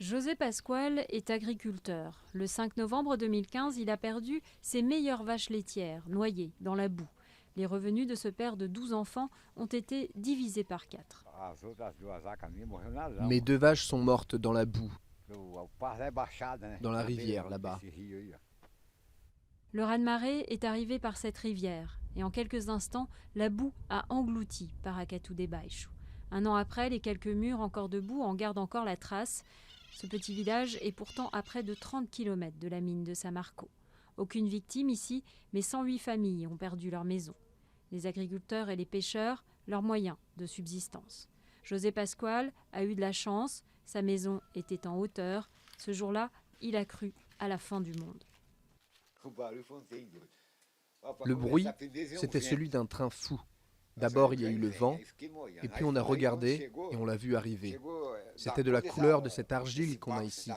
José Pascual est agriculteur. Le 5 novembre 2015, il a perdu ses meilleures vaches laitières, noyées dans la boue. Les revenus de ce père de 12 enfants ont été divisés par 4. Mes 2 vaches sont mortes dans la boue, dans la rivière là-bas. Le raz-de-marée est arrivé par cette rivière et en quelques instants, la boue a englouti Paracatu de Baixo. Un an après, les quelques murs encore debout en gardent encore la trace. Ce petit village est pourtant à près de 30 km de la mine de Samarco. Aucune victime ici, mais 108 familles ont perdu leur maison. Les agriculteurs et les pêcheurs, leurs moyens de subsistance. José Pascual a eu de la chance, sa maison était en hauteur. Ce jour-là, il a cru à la fin du monde. Le bruit, c'était celui d'un train fou. D'abord, il y a eu le vent, et puis on a regardé et on l'a vu arriver. C'était de la couleur de cette argile qu'on a ici.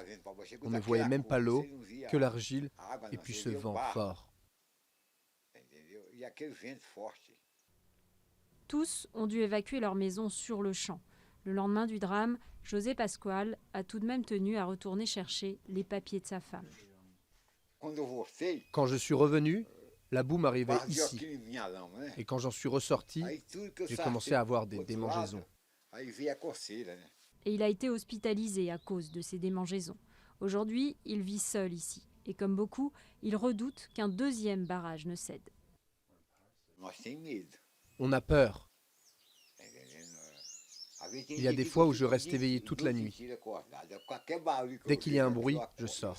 On ne voyait même pas l'eau, que l'argile, et puis ce vent fort. Tous ont dû évacuer leur maison sur le champ. Le lendemain du drame, José Pascual a tout de même tenu à retourner chercher les papiers de sa femme. Quand je suis revenu, la boue m'arrivait ici. Et quand j'en suis ressorti, j'ai commencé à avoir des démangeaisons. Et il a été hospitalisé à cause de ces démangeaisons. Aujourd'hui, il vit seul ici. Et comme beaucoup, il redoute qu'un deuxième barrage ne cède. On a peur. Il y a des fois où je reste éveillé toute la nuit. Dès qu'il y a un bruit, je sors.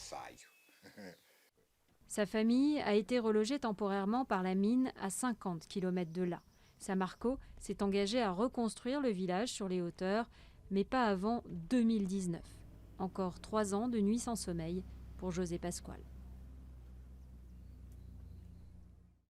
Sa famille a été relogée temporairement par la mine à 50 km de là. Samarco s'est engagé à reconstruire le village sur les hauteurs, mais pas avant 2019. Encore 3 ans de nuit sans sommeil pour José Pascual.